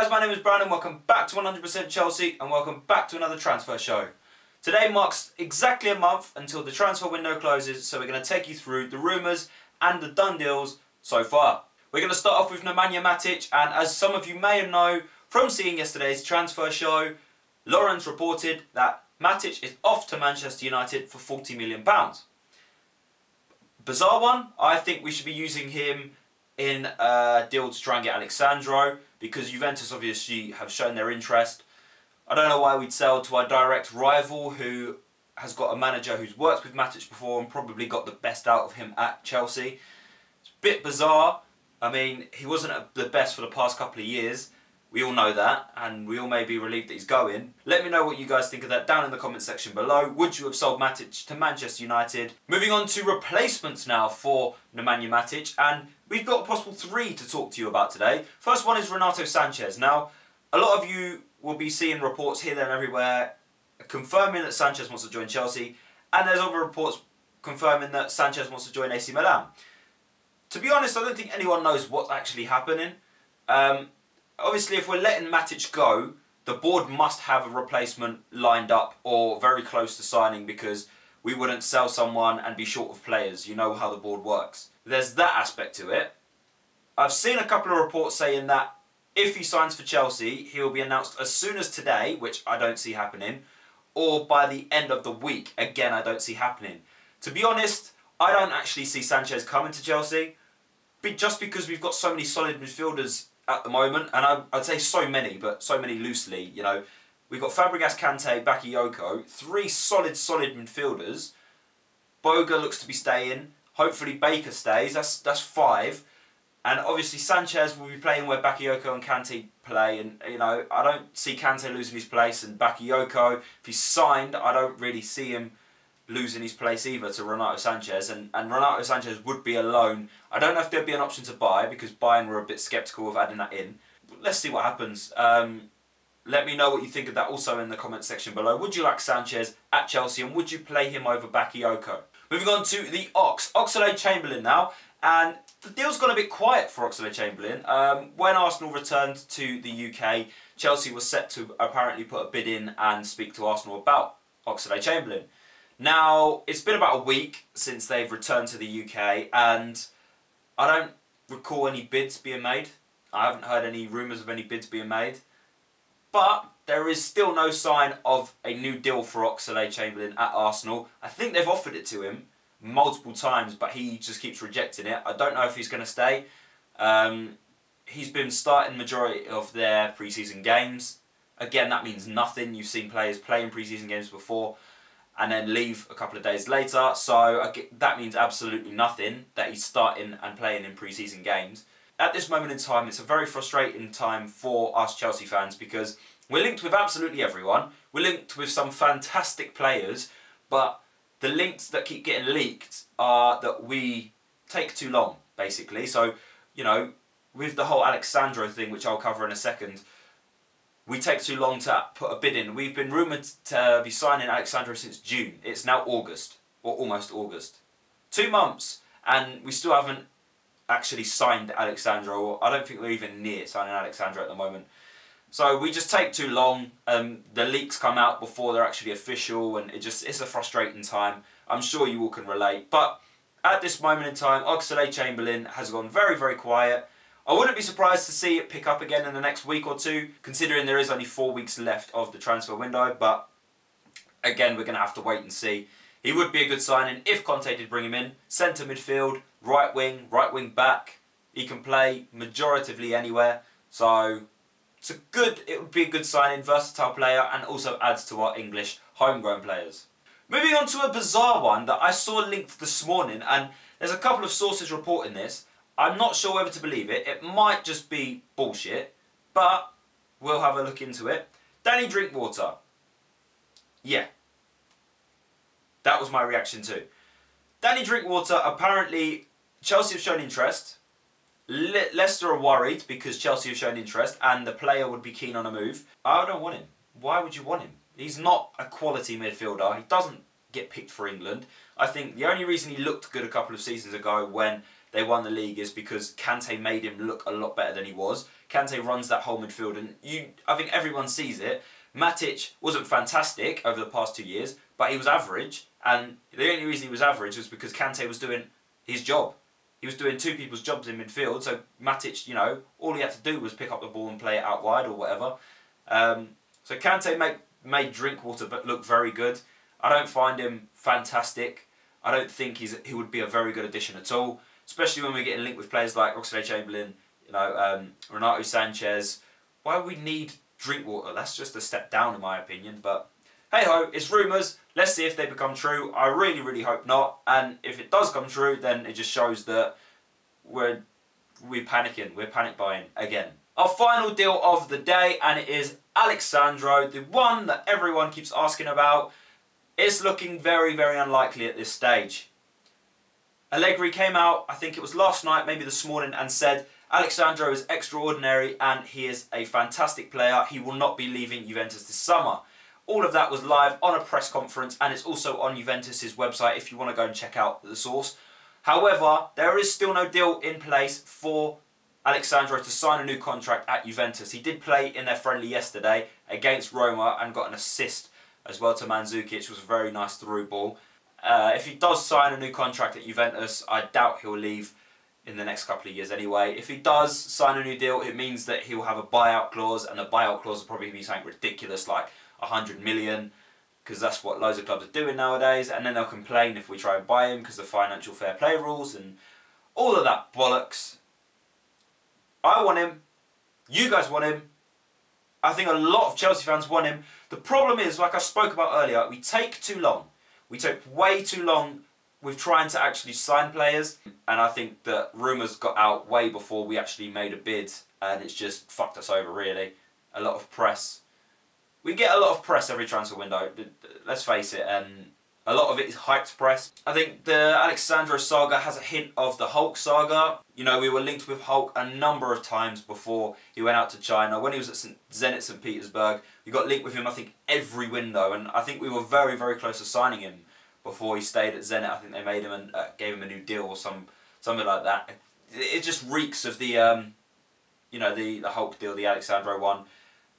guys, my name is Brandon, welcome back to 100% Chelsea and welcome back to another transfer show. Today marks exactly a month until the transfer window closes, so we're going to take you through the rumours and the done deals so far. We're going to start off with Nemanja Matic, and as some of you may know from seeing yesterday's transfer show, Lawrence reported that Matic is off to Manchester United for £40 million. Bizarre one. I think we should be using him in a deal to try and get Alexandro, because Juventus obviously have shown their interest. I don't know why we'd sell to our direct rival, who has got a manager who's worked with Matic before and probably got the best out of him at Chelsea. It's a bit bizarre. I mean, he wasn't at the best for the past couple of years. We all know that, and we all may be relieved that he's going. Let me know what you guys think of that down in the comment section below. Would you have sold Matic to Manchester United? Moving on to replacements now for Nemanja Matic, and we've got a possible three to talk to you about today. First one is Renato Sanches. Now, a lot of you will be seeing reports here, there and everywhere confirming that Sanchez wants to join Chelsea, and there's other reports confirming that Sanchez wants to join AC Milan. To be honest, I don't think anyone knows what's actually happening. Obviously, if we're letting Matic go, the board must have a replacement lined up or very close to signing, because we wouldn't sell someone and be short of players. You know how the board works. There's that aspect to it. I've seen a couple of reports saying that if he signs for Chelsea, he will be announced as soon as today, which I don't see happening, or by the end of the week. Again, I don't see happening. To be honest, I don't actually see Sanchez coming to Chelsea, just because we've got so many solid midfielders at the moment, and I'd say so many, but so many loosely. You know, we've got Fabregas, Kante, Bakayoko, three solid midfielders. Boga looks to be staying. Hopefully Baker stays. That's five, and obviously Sanchez will be playing where Bakayoko and Kante play. And you know, I don't see Kante losing his place, and Bakayoko, if he's signed, I don't really see him losing his place either to Renato Sanches, and Renato Sanches would be a loan. I don't know if there'd be an option to buy, because Bayern were a bit sceptical of adding that in. But let's see what happens. Let me know what you think of that also in the comment section below. Would you like Sanchez at Chelsea, and would you play him over Bakayoko? Moving on to the Oxlade-Chamberlain now, and the deal's gone a bit quiet for Oxlade-Chamberlain. When Arsenal returned to the UK, Chelsea was set to apparently put a bid in and speak to Arsenal about Oxlade-Chamberlain. Now, it's been about a week since they've returned to the UK, and I don't recall any bids being made. I haven't heard any rumours of any bids being made. But there is still no sign of a new deal for Oxlade-Chamberlain at Arsenal. I think they've offered it to him multiple times, but he just keeps rejecting it. I don't know if he's going to stay. He's been starting majority of their pre-season games. Again, that means nothing. You've seen players play in pre-season games before and then leave a couple of days later. So that means absolutely nothing that he's starting and playing in pre-season games. At this moment in time, it's a very frustrating time for us Chelsea fans, because we're linked with absolutely everyone. We're linked with some fantastic players, but the links that keep getting leaked are that we take too long, basically. So, you know, with the whole Alexandro thing, which I'll cover in a second, we take too long to put a bid in. We've been rumoured to be signing Alexandro since June. It's now August, or almost August. 2 months, and we still haven't actually signed Alexandro. I don't think we're even near signing Alexandro at the moment. So we just take too long. The leaks come out before they're actually official, and it's a frustrating time. I'm sure you all can relate. But at this moment in time, Oxlade-Chamberlain has gone very, very quiet. I wouldn't be surprised to see it pick up again in the next week or two, considering there is only 4 weeks left of the transfer window. But again, we're going to have to wait and see. He would be a good signing if Conte did bring him in. Centre midfield, right wing back. He can play majoritively anywhere. So it would be a good signing, versatile player, and also adds to our English homegrown players. Moving on to a bizarre one that I saw linked this morning, and there's a couple of sources reporting this. I'm not sure whether to believe it. It might just be bullshit, but we'll have a look into it. Danny Drinkwater. Yeah. That was my reaction too. Danny Drinkwater, apparently Chelsea have shown interest. Leicester are worried because Chelsea have shown interest and the player would be keen on a move. I don't want him. Why would you want him? He's not a quality midfielder. He doesn't get picked for England. I think the only reason he looked good a couple of seasons ago when they won the league is because Kante made him look a lot better than he was. Kante runs that whole midfield, and I think everyone sees it. Matic wasn't fantastic over the past 2 years, but he was average, and the only reason he was average was because Kante was doing his job. He was doing two people's jobs in midfield, so Matic, you know, all he had to do was pick up the ball and play it out wide or whatever. So Kante made Drinkwater look very good. I don't find him fantastic. I don't think he would be a very good addition at all, especially when we're getting linked with players like Chamberlain, you know, Renato Sanches. Why would we need Drinkwater? That's just a step down in my opinion, but hey ho, it's rumours. Let's see if they become true. I really, really hope not. And if it does come true, then it just shows that we're panicking. We're panic buying again. Our final deal of the day, and it is Alexandro, the one that everyone keeps asking about. It's looking very, very unlikely at this stage. Allegri came out, I think it was last night, maybe this morning, and said Alexandro is extraordinary and he is a fantastic player. He will not be leaving Juventus this summer. All of that was live on a press conference, and it's also on Juventus's website if you want to go and check out the source. However, there is still no deal in place for Alexandro to sign a new contract at Juventus. He did play in their friendly yesterday against Roma and got an assist as well to Mandzukic, which was a very nice through ball. If he does sign a new contract at Juventus, I doubt he'll leave in the next couple of years anyway. If he does sign a new deal, it means that he'll have a buyout clause, and the buyout clause will probably be something ridiculous like 100 million, because that's what loads of clubs are doing nowadays, and then they'll complain if we try and buy him because of financial fair play rules and all of that bollocks. I want him. You guys want him. I think a lot of Chelsea fans want him. The problem is, like I spoke about earlier, we take too long. We take way too long with trying to actually sign players, and I think that rumours got out way before we actually made a bid, and it's just fucked us over really. A lot of press. We get a lot of press every transfer window, let's face it, and a lot of it is hyped press. I think the Alexandro saga has a hint of the Hulk saga. You know, we were linked with Hulk a number of times before he went out to China. When he was at Zenit St. Petersburg, we got linked with him, I think, every window, and I think we were very, very close to signing him before he stayed at Zenit. I think they made him and gave him a new deal or something like that. It just reeks of the, you know, the Hulk deal, the Alexandro one.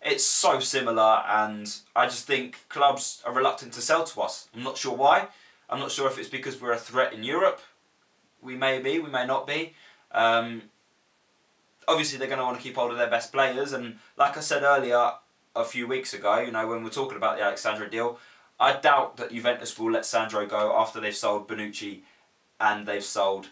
It's so similar, and I just think clubs are reluctant to sell to us. I'm not sure why. I'm not sure if it's because we're a threat in Europe. We may be, we may not be. Obviously, they're going to want to keep hold of their best players, and like I said earlier, a few weeks ago, you know, when we were talking about the Alexandro deal, I doubt that Juventus will let Sandro go after they've sold Bonucci and they've sold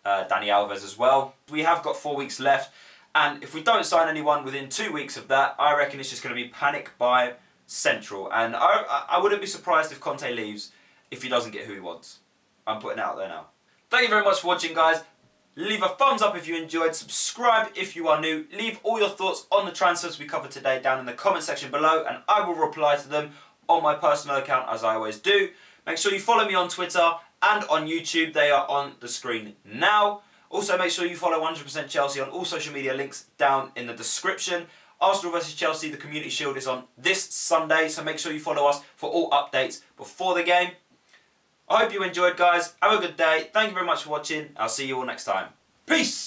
Dani Alves as well. We have got 4 weeks left. And if we don't sign anyone within 2 weeks of that, I reckon it's just going to be panic by Central. And I wouldn't be surprised if Conte leaves if he doesn't get who he wants. I'm putting it out there now. Thank you very much for watching, guys. Leave a thumbs up if you enjoyed. Subscribe if you are new. Leave all your thoughts on the transfers we covered today down in the comment section below, and I will reply to them on my personal account, as I always do. Make sure you follow me on Twitter and on YouTube. They are on the screen now. Also, make sure you follow 100% Chelsea on all social media, links down in the description. Arsenal versus Chelsea, the Community Shield is on this Sunday, so make sure you follow us for all updates before the game. I hope you enjoyed, guys. Have a good day. Thank you very much for watching. I'll see you all next time. Peace!